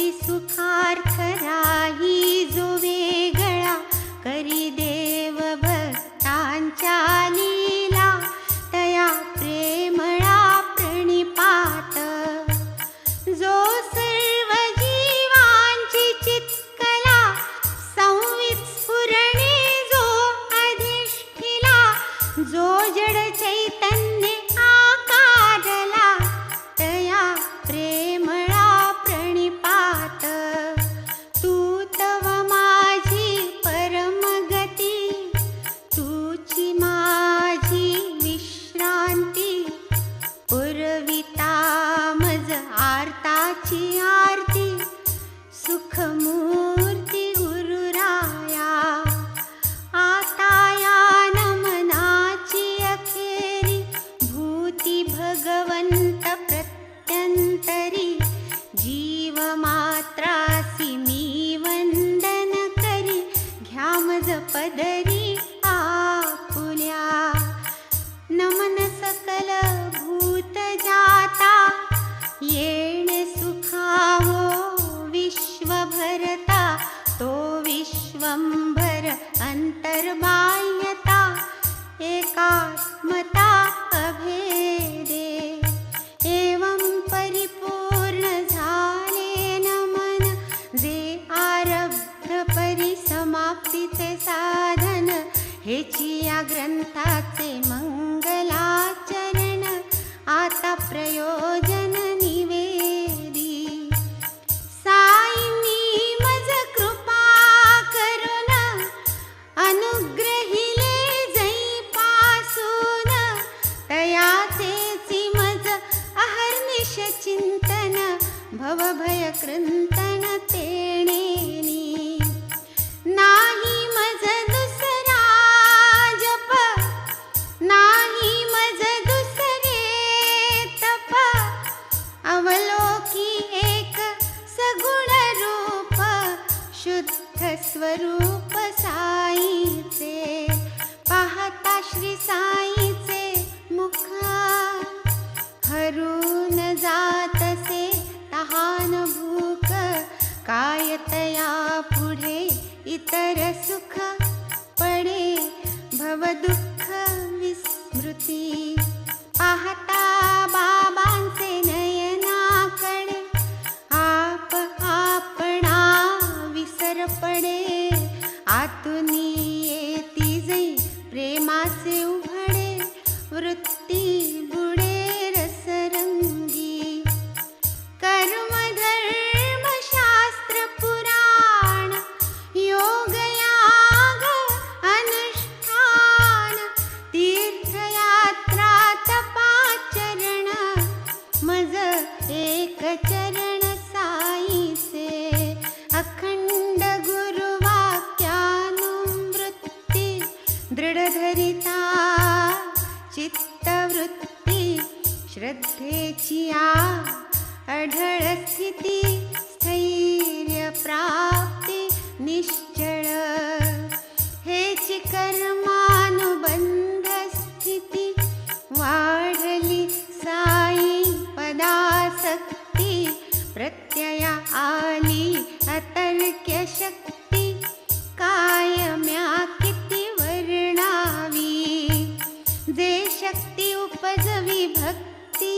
भक्ती सुखार्थ राही जो वेगळा करी देव भक्तांच्या लीला तया प्रेमळा प्रणिपात जो सर्व जीवांची चित्कला संवित स्फुरणे जो अधिष्ठिला जो जड चैतन्य आकारला तया प्रेमळा प्रणिपात तू तव माझी परमगती तुची माझी विश्रांती पुरविता मज आर्ताची आरती सुखमूर्ती गुरुराया आता या नमनाची अखेरी भूती भगवंत प्रत्यंतरी जीव मात्रासी मी वंदन करी घ्या मज पदरी आपुल्या नमन सकल भूत जाता येणे सुखावो विश्वभरता तो विश्वंभर अंतर्बाह्यता एकात्मता अभेदे एवं परिपूर्ण झाले नमन जे आरब्ध परिसमाप्तीचे साधन हेची या ग्रंथाचे मंगलाचरण आता प्रयोजन निवेदी साईंनी मज कृपा करून अनुग्रहिले जै पासून तयाचेची मज अहर्निश चिंतन भवभय कृंतन तेणेनी नाही मज दुसरा जप नाही मज दुसरे तप अवलोकी एक सगुण रूप शुद्ध स्वरूप साईचे पाहता श्री साईचे मुख हरून जातसे तहान भूक कायतया पुढे इतर सुख पडे भव दुःख विस्मृती पाहता बाबांचे नयनाकडे आप आपणा विसर पडे आतुनी येती जै प्रेमाचे उघडे वृत्ती बुडे रसरंगी कर्म धर्म शास्त्र पुराण योग याग अनुष्ठान तीर्थयात्रा तपाचरण मज एक चरण साईचे अखंड गुरुवाक्यानुवृत्ती दृढ धरिता चित्तवृत्ती श्रद्धेची अढळ स्थिती स्थैर्य प्राप्ती निश्चळ हेची कर्मानुबंध स्थिती वाढली साई पदासक्ती प्रत्यया आली अतर्क्य शक्ती कायम्या किती वर्णावी जे शक्ती उपजवी भक्ती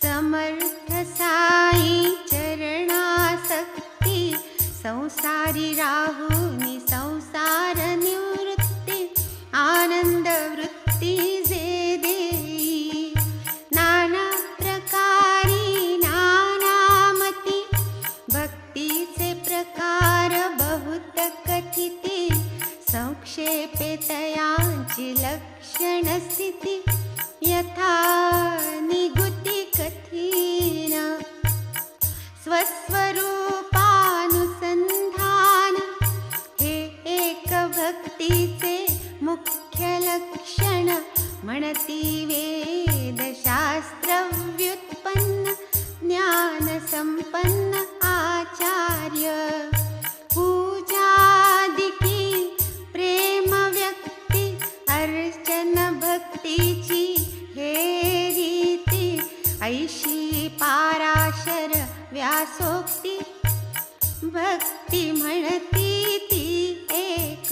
समर्थ साई चरणासक्ती संसारी राहुनी संसार निवृत्ती आनंद वृत्ती जे देई नाना प्रकारी नानामती भक्तीचे प्रकार बहुत कथिती संक्षेपे तयांची लक्षण स्थिती यथा निगुती कथीन स्वस्वरूपानुसंधान हे एक भक्तीचे मुख्य लक्षण म्हणती वेदशास्त्र व्युत्पन्न ज्ञान संपन्न आचार्य पूजादिकी प्रेम व्यक्ती अर्चन भक्तीची हे रीती ऐशी पाराशर व्यासोक्ती भक्ती म्हणती ती एक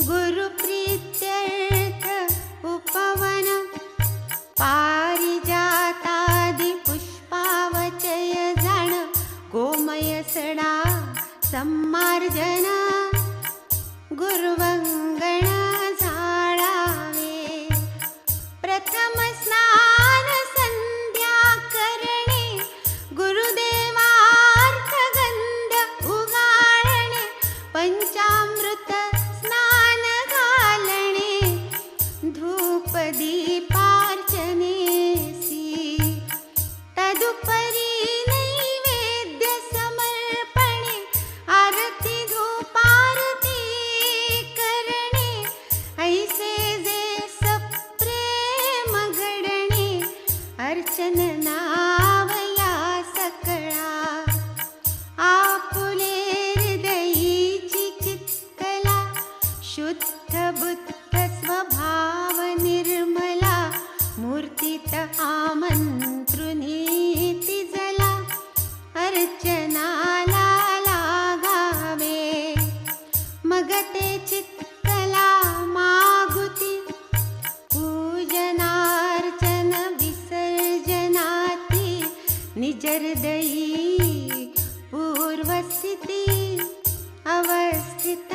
गुरुप्रीत्यर्थ उपवन पारिजातादि पुष्पावचय जाण गोमय सडा सम्मार्जन गुरुवंगण झाडावे प्रथम स्नान संध्या करणे गुरुदेवार्थ गंध उगाळणे पंचामृत स्नान घालणे धूप दीपार्चनेसी तदुपरी नैवेद्य समर्पणे आरती धूपारती करणे ऐसे जे सप्रेम घडणे अर्चन नावया सकळा आपुले हृदयीची चित्कला शुद्ध बुद्ध स्वभाव निर्मला मूर्तीत आमंत्रुनी जला अर्चनाला लागावे मग ते चित्कला मागुती पूजनार्चन विसर्जनाती निजहृदयी पूर्वस्थिती अवस्थित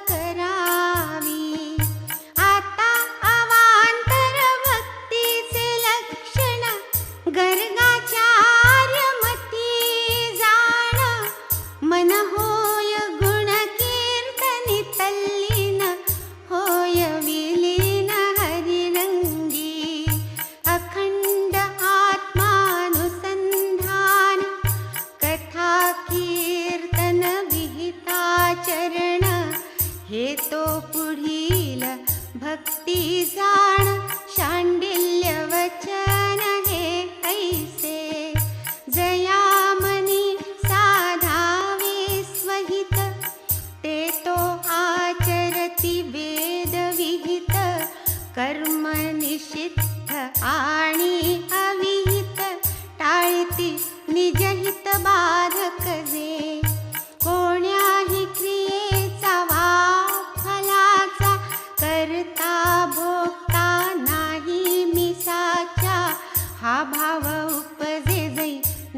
करावी आता अवांतर भक्तीचे लक्षण गर्गाचार्य मती जाण मन होय गुण कीर्तनी तल्लीन होय विलीन हरिरंगी अखंड आत्मानुसंधान कथा कीर्तन विहिताचरण हे तो पुढील भक्ती जाण शांडिल्य वचन हे ऐसे जयामनी साधावे स्वहित ते तो आचरती वेद विहित कर्म निषिद्ध आणि अविहित टाळती निजहित बाधक जे कोण्याही क्रियेचा वा फलाचा करता भोगता नाही मिसाच्या हा भाव उपजे जै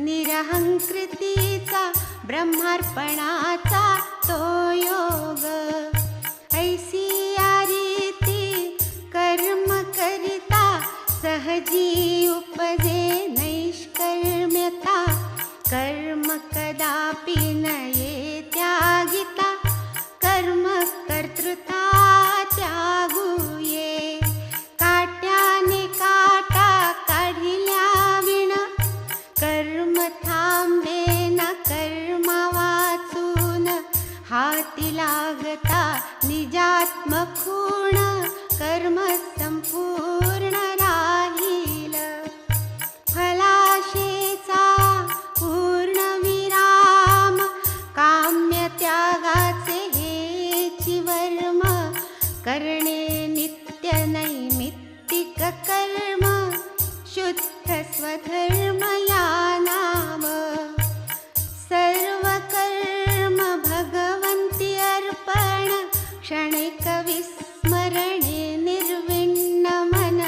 निरहंकृतीचा ब्रह्मार्पणाचा तो योग ऐसी या रीती कर्म करिता सहजी उपजे नैष्कर्म्यता कर्म कदापि न ये त्यागिता कर्म कर्तृता त्यागुये काट्याने काटा काढिल्या विण कर्म थांबे न कर्म वाचून हाती लागता निजात्म खूण कर्म संपूर्ण राहील फलाशेचा पूर्ण विराम काम्य त्यागाचे हेची वर्म करणे नित्य नैमित्तिक कर्म शुद्ध स्वधर्म या नाम सर्व कर्म भगवंती अर्पण क्षणिक विस्मरणे निर्विण्ण मन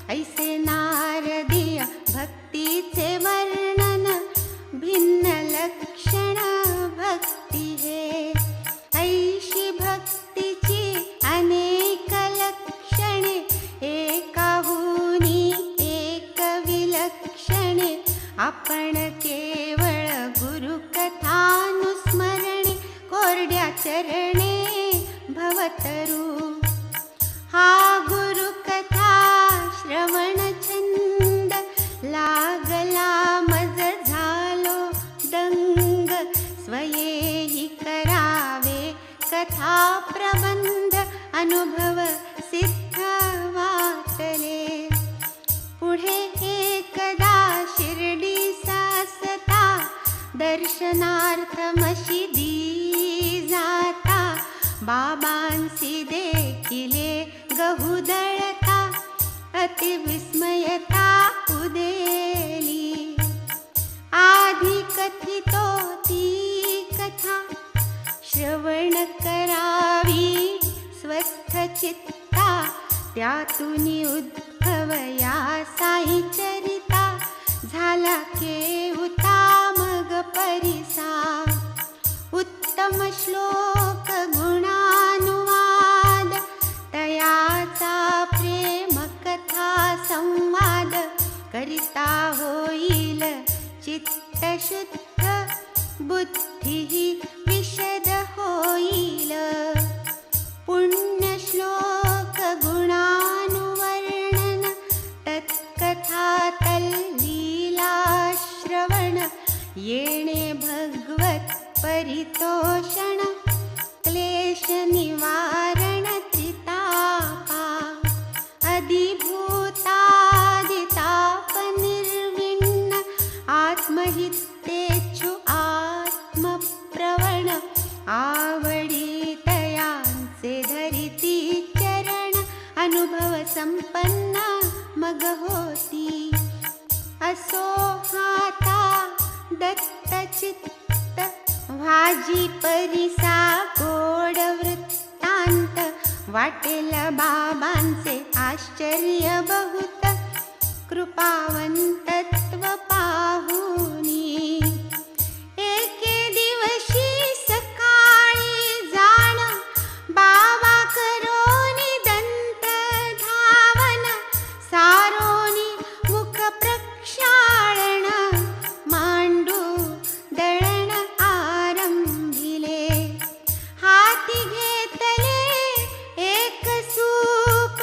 ऐसे नारदीय भक्तीचे वर्णन भिन्न लक्षण भक्ती हे ऐशी भक्तीची अनेक लक्षणे एकाहुनी एक विलक्षणे आपण केवळ गुरुकथानुस्मरणे कोरड्या चरणे भवतरू हा गुरुकथा श्रवण छंद लागला मज झालो दंग स्वयेही करावे कथा प्रबंध अनुभव सिद्ध वाटले पुढे एकदा शिर्डी सासता दर्शनार्थमशिदी जाता बाबांसी देखिले गहू दळता अति विस्मयता उदेली आधी चित्ता, त्यातून उद्भव या साई चरिता. झाला केहुता मग परिसा, उत्तम श्लोक गुणानुवाद. तयाचा प्रेम कथा संवाद, करिता होईल चित्त शुद्ध, बुद्धी विशद होईल. पुण्य श्लोक गुणानुवर्णन, तत्कथा तल्लीला श्रवण. येणे भगवत परितोषण, क्लेश निवारण त्रितापा. अधिभूतादिताप निर्विण्ण, आत्महितेच्छु आत्मप्रवण. आवडी तयांचे धरिती चरण, अनुभव संपन्न मग होती. असो हाता दत्तचित्त, भाजी परिसा गोड वृत्तांत. वाटेल बाबांचे आश्चर्य बहुत, कृपावंतत्व पाहुनी. एके दिवशी सकाळी जाण, बाबा करोनी दंत धावन. सारोनी मुख प्रक्षालन, मांडू दळण आरंभिले. हाती घेतले एक सूप,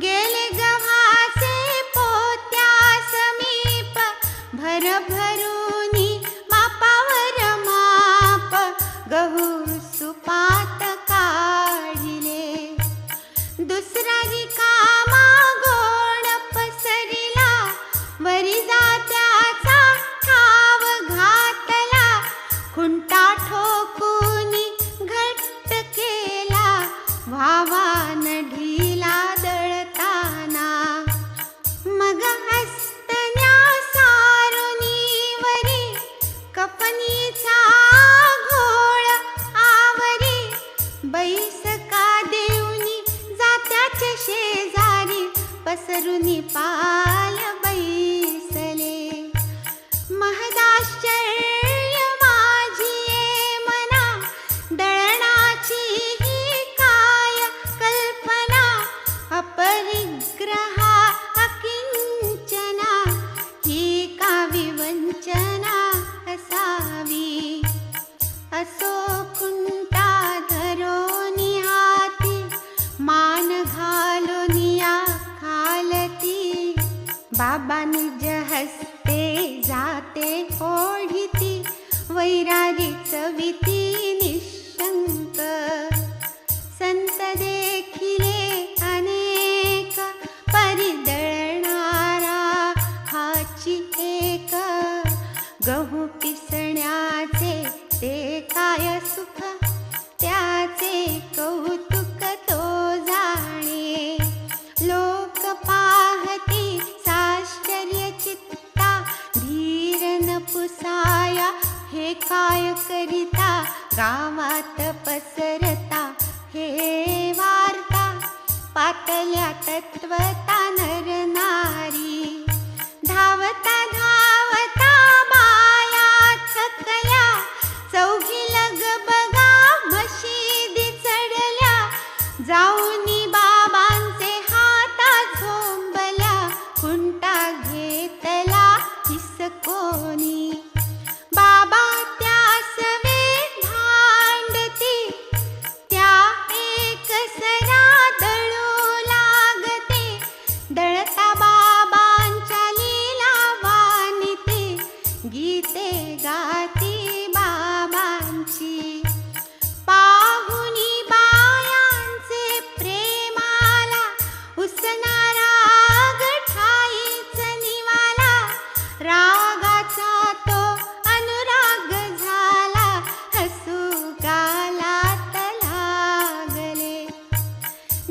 गेले गव्हाचे पोत्या समीप. भरभरूनी मापावर माप, गहू सुपात काढिले. दुसरा रिकामा गोण पसरिला, वरी जात्याचा ठाव घातला. खुंटा ठोकूनी घट्ट केला, व्हावान ढिला दळताना. मग हस्तन्या सारुनी वरी, कपनीचा घोळ आवरी. बैसका देऊनी जात्याचे शेजारी, पसरुनी पाय बैसले. महदाश्चर्य माझिये मना, दळणाची ही काय कल्पना. अपरिग्रहा अकिंचना, ही का विवंचना असावी. असो खुंटा धरोनी हाती, मान घालोनिया खालती. बाबा निज हस्ते जाते ओढिती, वैरागी चविती निशंक. संत देखिले अनेक, परिदळणारा हाची एक. गहू पिसण्याचे ते काय सुख, त्याचे कौतुक तो जाणे. लोक पाहती साश्चर्य चित्ता, धीर न पुसाया हे काय करिता. गावात पसरता हे वार्ता, पातल्या तत्वता नर नारी. धावता धावता बाया थकल्या, चौघी लग बघा मशिदी चढल्या. जाऊनी बाबांचे हाता झोंबल्या, खुंटा घेतला हिसकोनी. बाबा त्यास वे भांडती, त्या एक सरा दळू लागते. दळता बाबांच्या लीला वानिते, गीते गाती बाबांची. पाहुनी बायांचे प्रेमाला, उसणारा गठाईच निवाला. रागाचा तो अनुराग झाला, हसू गालात लागले.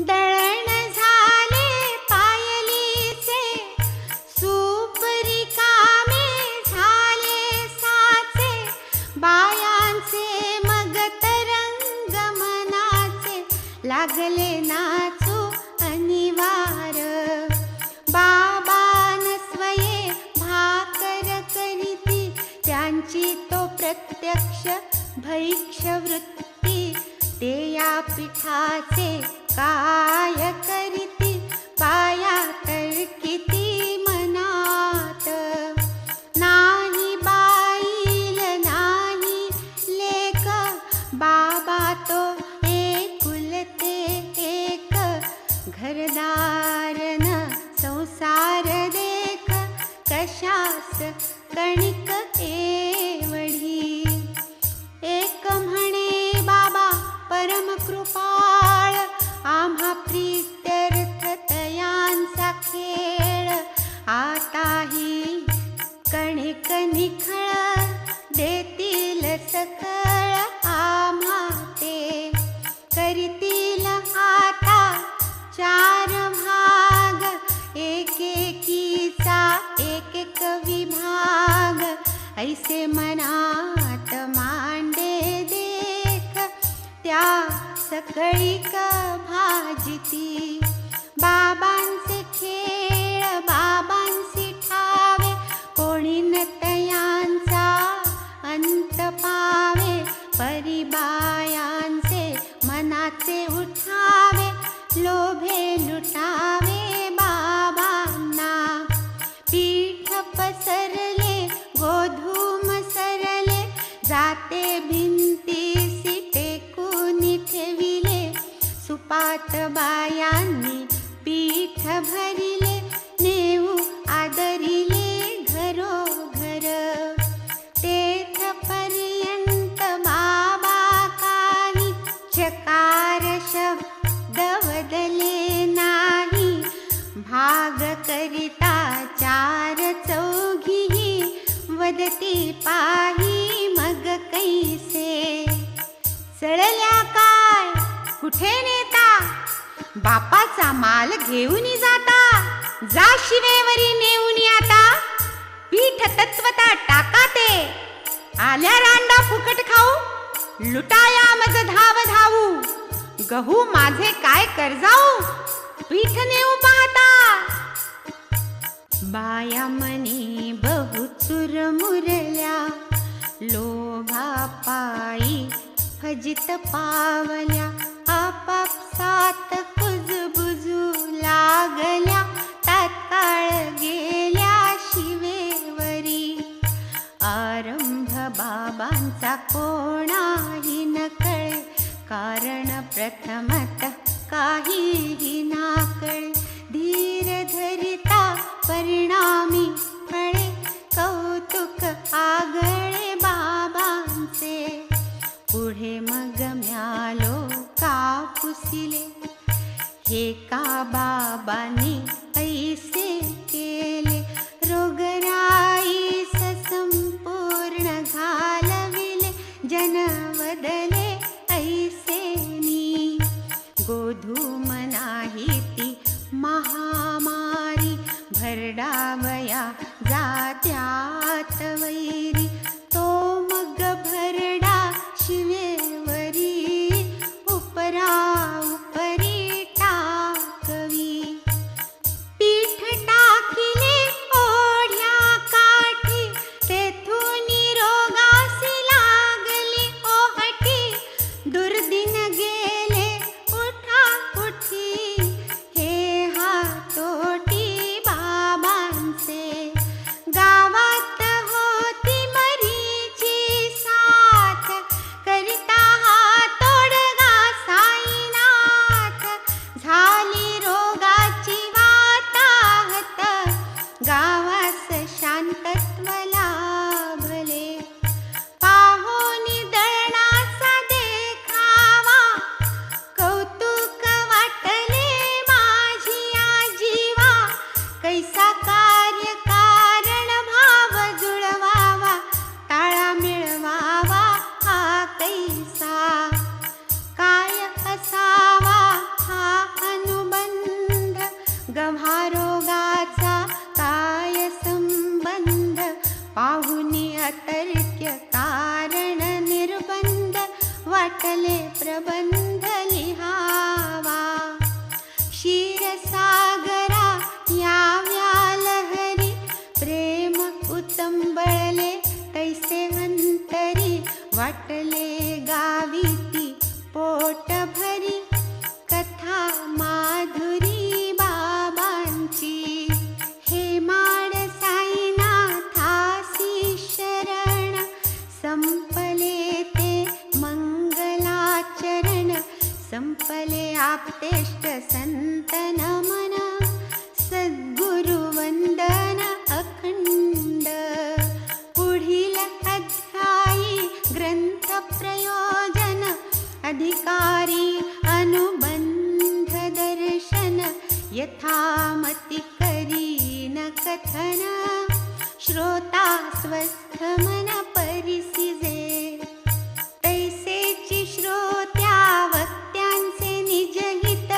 दळण झाले पायलीचे, सूप रिकामे झाले साचे. बायांचे मग तरंग मनाचे, लागले नाचू त्याची तो प्रत्यक्ष भैक्षवृत्ती, ते या पिठाचे काय करीती, पाया तर्किती मनात. नाही बाईल नाही लेक, बाबा तो एकुलते एक. घरदार न संसार देख, कशास कणिक एवढी. एक म्हणे बाबा परम कृपाळ, आम्हा प्रीत्यर्थ तयांचा खेळ. आताही कणिक निखळ, देतील सकळ आम्हा ते. करीतील आता चार भाग, एकेकीचा एक एक विभाग. ऐसे मनात मांडे देख, त्या सकळीक भाजिती. बाबांचे खेळ बाबांसी ठावे, कोणी न तयांचा अंत पावे. परिबायांचे मनाचे उठावे, लोभे लुटावे बाबांना. पीठ पसरले गोधूम सरले, जाते भिंतीसी टेकून ठेविले. सुपात बायांनी पीठ भरिले, नेऊ आदरिले घरोघर. तेथ पर्यंत बाबा काही चकार शब्द वदले नाही. भाग करिता चार चौघीही, वदती पाही मग कैसे. चळल्या काय कुठे नेता, बापाचा माल घेऊन जाता. जा शिवेवरी नेऊन आता, पीठ तत्वता टाका ते. आल्या रांडा फुकट खाऊ, लुटाया मज धाव धावू. गहू माझे काय कर्जाऊ, पीठ नेऊ पाहता. बाया मनी बहु चुरमुरल्या, लोभा पायी फजित पावल्या. आपापसात कुजबुजू लागल्या, तात्काळ गेल्या शिवेवरी. आरंभ बाबांचा कोणाही न कळे, कारण प्रथमतः काहीही ना कळे. धीर धरिता परिणामी फळे, कौतुक आगळे बाबांचे. पुढे मग म्यालो कापुसिले, हे का बाबांनी ऐसे केले. रोगराईस संपूर्ण घालविले, जनवदले ऐसेनी. गोधूम नाही ती महामारी, भरडावया जात्यात वैरी. तो मग भरडा शिवेवरी, उपरा उपरी टाकवी. पीठ टाकिले ओढ्या काठी, तेथून रोगासी लागली ओहटी. दुर्दिन गेले उठा उठी, हे हातोटी बाबांचे. गावात होती मरीची साथ, करिता हा तोडगा साईनाथ. झाली रोगाची वाताहत, गावास शांतत्व लाभले. पाहोनी दळणाचा देखावा, कौतुक वाटले माझिया जीवा. कैसा कार्य कारण भाव जुळवावा, ताळा मिळवावा हा कैसा. काय असावा हा अनुबंध, गव्हारोगाचा काय संबंध. पाहुनी अतर्क्य कारण निर्बंध, वाटले प्रबंध लिहावा. क्षीरसागरा याव्या लहरी, प्रेम उतंबळले तैसे वाटले गावीती पोट भरी कथा माधुरी बाबांची. हे माड साईनाथासी शरण संपले ते मंगलाचरण. संपले आपतेष्ट संत नमन सद्गुरु वंदन अखंड. पुढील अध्यायी ग्रंथ प्रयोजन अधिकारी अनुबंध दर्शन. यथामती करीन कथन श्रोता स्वस्थ मन परिसिजे. तैसेची श्रोत्या वक्त्यांचे निजहित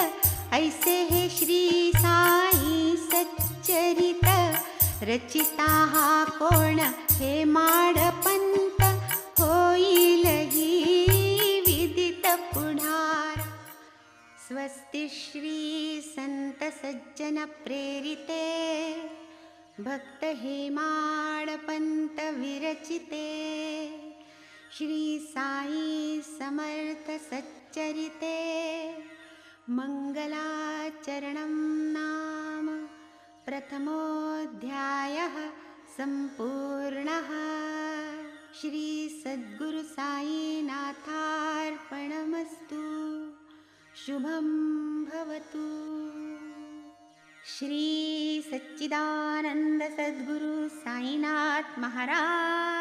ऐसे हे श्री साई सच्चरित. रचिता हा कोण हे माडपंत होईल ही विदित पुढार. स्वस्ति श्री संत सज्जन प्रेरिते भक्त हेमाडपंत विरचिते. श्री साई समर्थ सच्चरिते मंगलाचरणं नाम प्रथमोऽध्यायः सम्पूर्णः. श्री सद्गुरु साईनाथार्पणमस्तु. शुभं भवतु. श्री सच्चिदानंद सद्गुरु साईनाथ महाराज